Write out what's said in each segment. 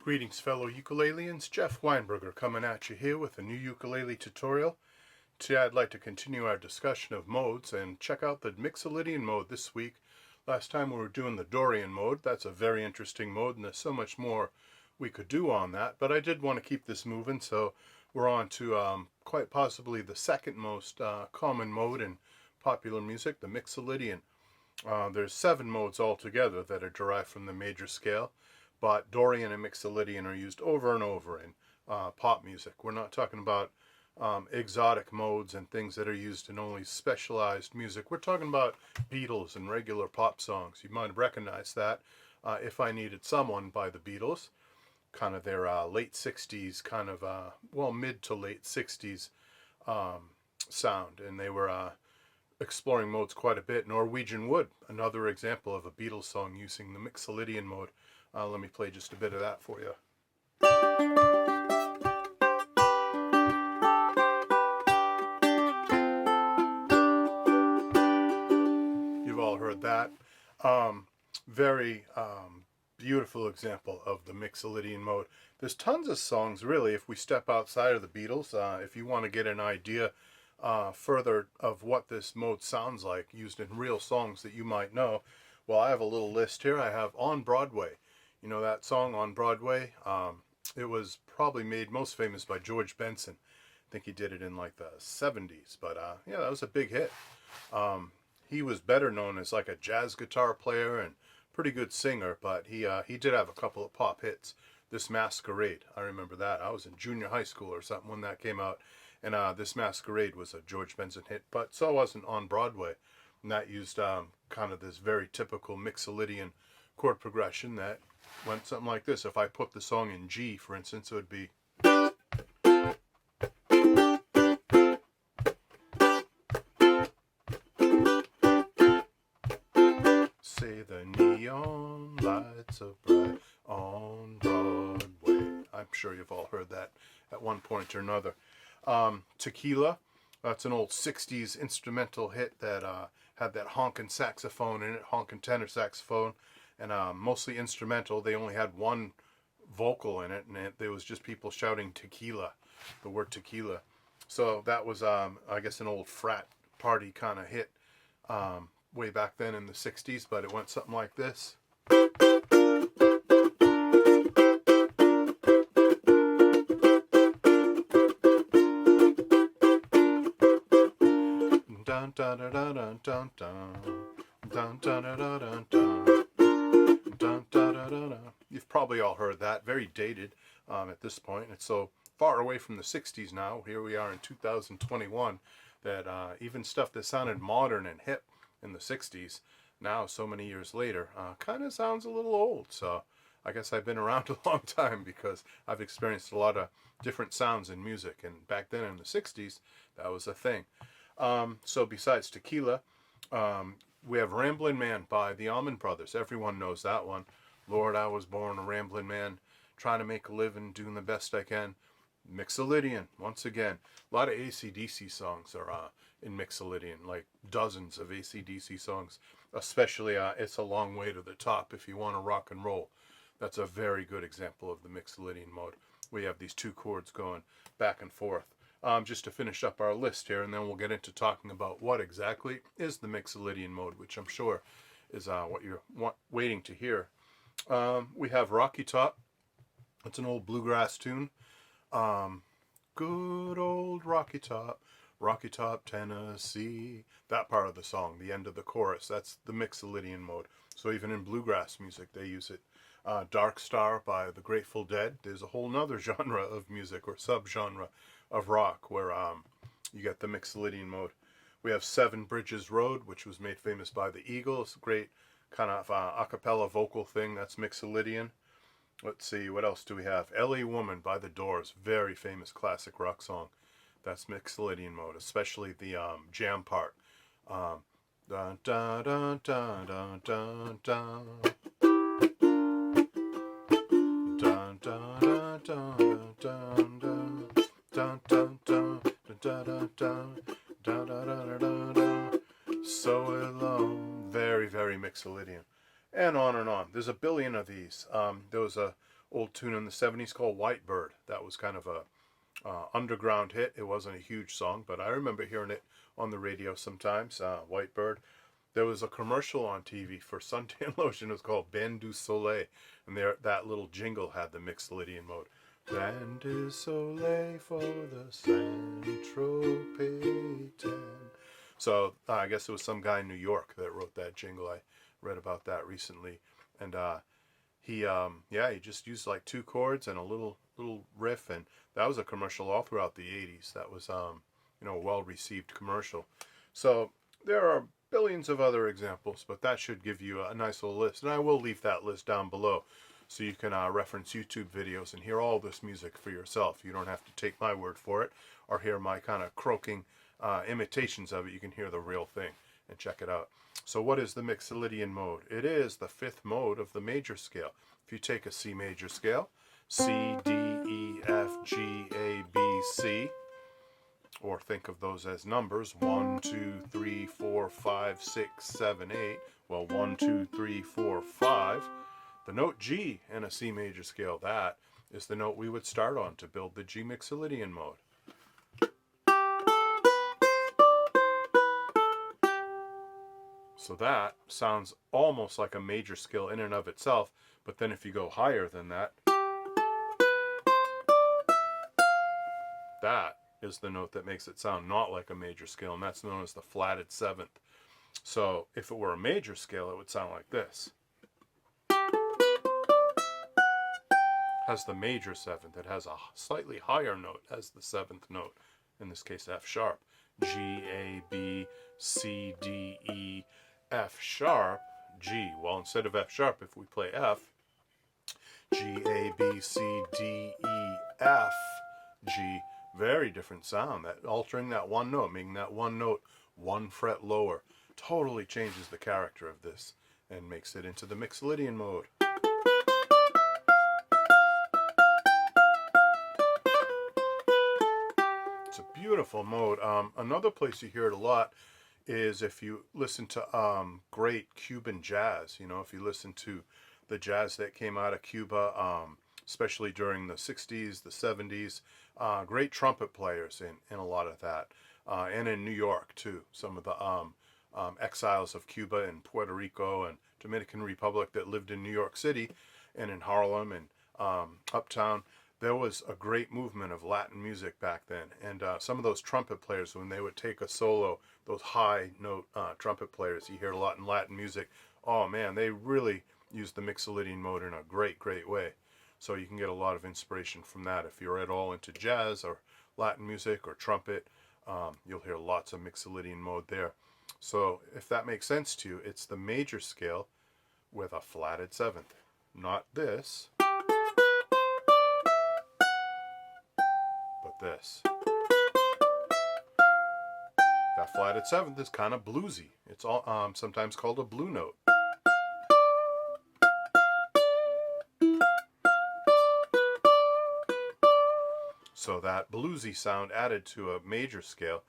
Greetings fellow ukuleleans, Jeff Weinberger coming at you here with a new ukulele tutorial. Today I'd like to continue our discussion of modes and check out the Mixolydian mode this week. Last time we were doing the Dorian mode. That's a very interesting mode and there's so much more we could do on that, but I did want to keep this moving, so we're on to quite possibly the second most common mode in popular music, the Mixolydian. There's 7 modes altogether that are derived from the major scale, but Dorian and Mixolydian are used over and over in pop music. We're not talking about exotic modes and things that are used in only specialized music. We're talking about Beatles and regular pop songs. You might recognize that, If I Needed Someone by the Beatles, kind of their late 60s, kind of, well, mid to late 60s sound, and they were exploring modes quite a bit. Norwegian Wood, another example of a Beatles song using the Mixolydian mode. Let me play just a bit of that for you. You've all heard that. Very beautiful example of the Mixolydian mode. There's tons of songs, really, if we step outside of the Beatles. If you want to get an idea further of what this mode sounds like used in real songs that you might know, well, I have a little list here. I have On Broadway. You know that song, On Broadway? It was probably made most famous by George Benson. I think he did it in like the 70s, but yeah, that was a big hit. He was better known as like a jazz guitar player and pretty good singer, but he did have a couple of pop hits. This Masquerade, I remember that. I was in junior high school or something when that came out, and This Masquerade was a George Benson hit, but so wasn't On Broadway. And that used kind of this very typical Mixolydian chord progression that went something like this. If I put the song in G, for instance, it would be say the neon lights are bright on Broadway. I'm sure you've all heard that at one point or another. Tequila, that's an old 60s instrumental hit that had that honkin' saxophone in it, honkin' tenor saxophone, and mostly instrumental. They only had one vocal in it, and there was just people shouting tequila, the word tequila. So that was, I guess, an old frat party kind of hit way back then in the 60s, but it went something like this. Dun dun dun dun dun dun dun dun dun dun dun dun dun dun. You've probably all heard that. Very dated at this point. It's so far away from the 60s now. Here we are in 2021 that even stuff that sounded modern and hip in the 60s, now so many years later, kind of sounds a little old. So I guess I've been around a long time because I've experienced a lot of different sounds in music, and back then in the 60s that was a thing. So besides tequila, we have Ramblin' Man by the Allman Brothers. Everyone knows that one. Lord, I was born a rambling man, trying to make a living, doing the best I can. Mixolydian, once again. A lot of AC/DC songs are in Mixolydian, like dozens of AC/DC songs, especially It's a Long Way to the Top if you want to rock and roll. That's a very good example of the Mixolydian mode. We have these two chords going back and forth. Just to finish up our list here, and then we'll get into talking about what exactly is the Mixolydian mode, which I'm sure is what you're waiting to hear. We have Rocky Top. It's an old bluegrass tune. Good old Rocky Top, Tennessee. That part of the song, the end of the chorus, that's the Mixolydian mode. So even in bluegrass music, they use it. Dark Star by the Grateful Dead. There's a whole nother genre of music or subgenre of rock where you get the Mixolydian mode. We have Seven Bridges Road, which was made famous by the Eagles. Great kind of a cappella vocal thing. That's Mixolydian. Let's see, what else do we have? L.A. Woman by the Doors. Very famous classic rock song. That's Mixolydian mode, especially the jam part. Dun, dun, dun, dun, dun, dun, dun. Dun, dun, dun, dun, dun, dun. Dun, dun, dun, dun, dun, dun, dun, dun, dun, dun, dun. So alone. Very, very Mixolydian. And on and on. There's a billion of these. There was a old tune in the 70s called White Bird. That was kind of a underground hit. It wasn't a huge song, but I remember hearing it on the radio sometimes. White Bird. There was a commercial on TV for suntan lotion. It was called Bain du Soleil, and that little jingle had the Mixolydian mode. Bain du Soleil for the Saint-Tropez. So I guess it was some guy in New York that wrote that jingle. I read about that recently, and he just used like 2 chords and a little riff, and that was a commercial all throughout the 80s. That was a well received commercial. So there are billions of other examples, but that should give you a nice little list, and I will leave that list down below so you can reference YouTube videos and hear all this music for yourself. You don't have to take my word for it or hear my kind of croaking imitations of it. You can hear the real thing and check it out. So what is the Mixolydian mode? It is the 5th mode of the major scale. If you take a C major scale, C, D, E, F, G, A, B, C, or think of those as numbers, 1, 2, 3, 4, 5, 6, 7, 8. Well, 1, 2, 3, 4, 5. The note G in a C major scale, that is the note we would start on to build the G Mixolydian mode. So that sounds almost like a major scale in and of itself, but then if you go higher than that, that is the note that makes it sound not like a major scale, and that's known as the flatted 7th. So if it were a major scale, it would sound like this. Has the major 7th. It has a slightly higher note as the 7th note, in this case F sharp. G, A, B, C, D, E, F sharp, G. Well, instead of F sharp, if we play F, G, A, B, C, D, E, F, G. Very different sound. That altering that one note, making that one note 1 fret lower, totally changes the character of this and makes it into the Mixolydian mode. It's a beautiful mode. Another place you hear it a lot is if you listen to great Cuban jazz. If you listen to the jazz that came out of Cuba, especially during the 60s, the 70s, great trumpet players in a lot of that, and in New York too. Some of the exiles of Cuba and Puerto Rico and Dominican Republic that lived in New York City and in Harlem and uptown. There was a great movement of Latin music back then, and some of those trumpet players, when they would take a solo, those high note trumpet players you hear a lot in Latin music, oh man, they really used the Mixolydian mode in a great way. So you can get a lot of inspiration from that. If you're at all into jazz or Latin music or trumpet, you'll hear lots of Mixolydian mode there. So if that makes sense to you, it's the major scale with a flatted 7th. Not this, but this. That flatted 7th is kind of bluesy. It's all sometimes called a blue note. So that bluesy sound added to a major scale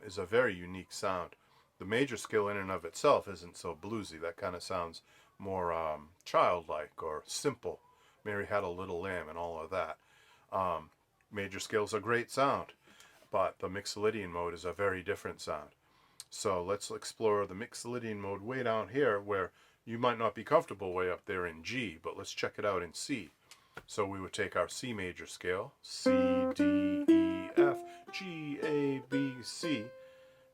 is a very unique sound. The major scale in and of itself isn't so bluesy. That kind of sounds more childlike or simple. Mary Had a Little Lamb and all of that. Major scale's a great sound, but the Mixolydian mode is a very different sound. So let's explore the Mixolydian mode way down here, where you might not be comfortable way up there in G, but let's check it out in C. So we would take our C major scale, C, D, E, F, G, A, B, C,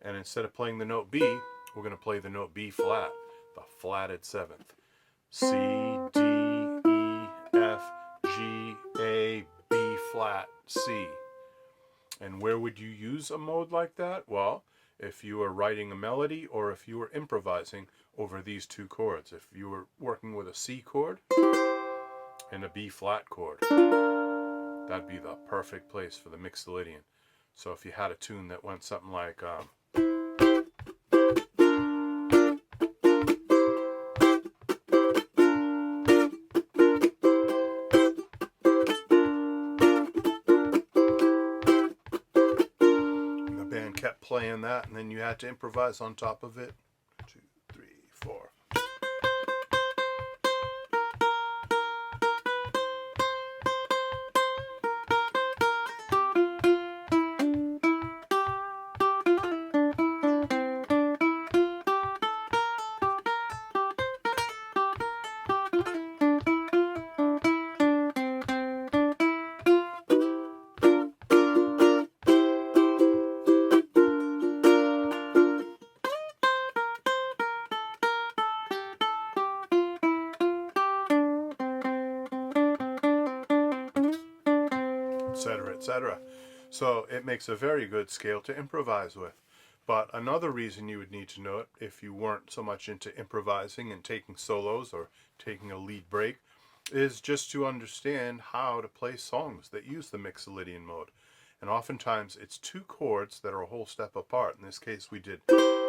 and instead of playing the note B, we're going to play the note B flat, the flatted 7th. C, D, E, F, G, A, B flat, C. And where would you use a mode like that? Well, if you were writing a melody or if you were improvising over these 2 chords. If you were working with a C chord and a B flat chord, that'd be the perfect place for the Mixolydian. So if you had a tune that went something like the band kept playing that and then you had to improvise on top of it. 2, 3, 4. etc., etc. So it makes a very good scale to improvise with. But another reason you would need to know it, if you weren't so much into improvising and taking solos or taking a lead break, is just to understand how to play songs that use the Mixolydian mode. And oftentimes it's two chords that are a whole step apart. In this case we did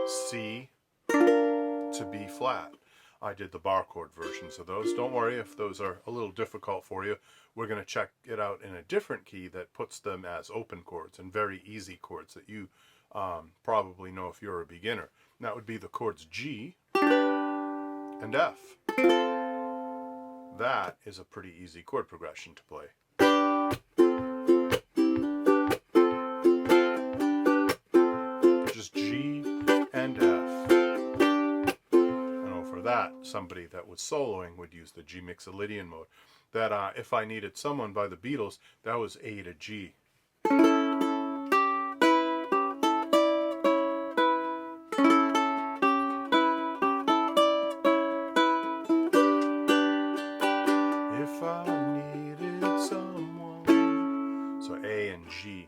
C to B flat. I did the bar chord versions of those. Don't worry if those are a little difficult for you. We're going to check it out in a different key that puts them as open chords and very easy chords that you probably know if you're a beginner. And that would be the chords G and F. That is a pretty easy chord progression to play. Just G and F. And over that, somebody that was soloing would use the G Mixolydian mode. That If I Needed Someone by the Beatles, that was A to G. If I needed someone. So A and G.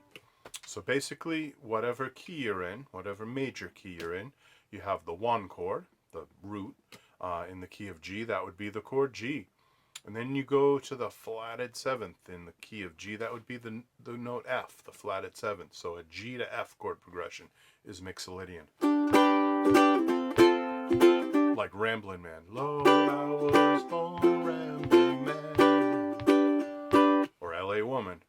So basically, whatever key you're in, whatever major key you're in, you have the one chord, the root, in the key of G, that would be the chord G. And then you go to the flatted seventh in the key of G, that would be the note F, the flatted seventh. So a G to F chord progression is Mixolydian. Like Ramblin' Man. Lord, I was born a rambling man. Or LA Woman.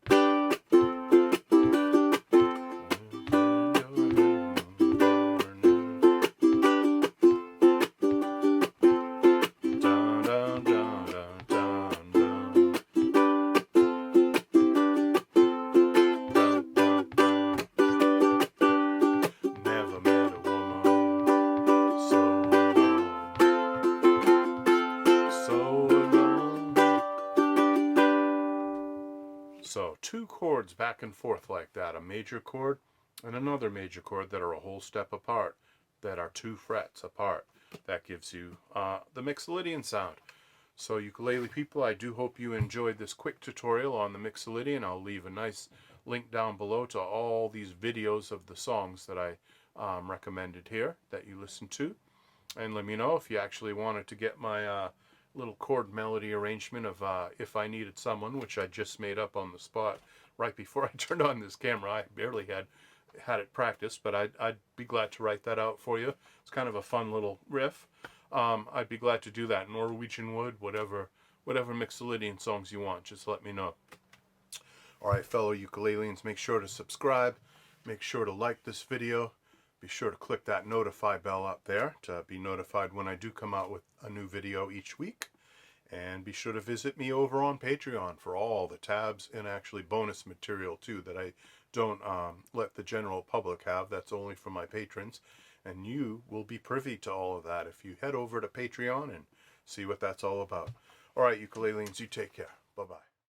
So two chords back and forth like that, a major chord and another major chord that are a whole step apart, that are 2 frets apart. That gives you the Mixolydian sound. So ukulele people, I do hope you enjoyed this quick tutorial on the Mixolydian. I'll leave a nice link down below to all these videos of the songs that I recommended here that you listen to. And let me know if you actually wanted to get my little chord melody arrangement of If I Needed Someone, which I just made up on the spot right before I turned on this camera. I barely had it practiced, but I'd be glad to write that out for you. It's kind of a fun little riff. I'd be glad to do that. Norwegian Wood, whatever Mixolydian songs you want, just let me know. Alright, fellow ukuleleans, make sure to subscribe, make sure to like this video. Be sure to click that notify bell up there to be notified when I do come out with a new video each week. And be sure to visit me over on Patreon for all the tabs and actually bonus material too that I don't let the general public have. That's only for my patrons. And you will be privy to all of that if you head over to Patreon and see what that's all about. Alright, ukuleleans, you take care. Bye-bye.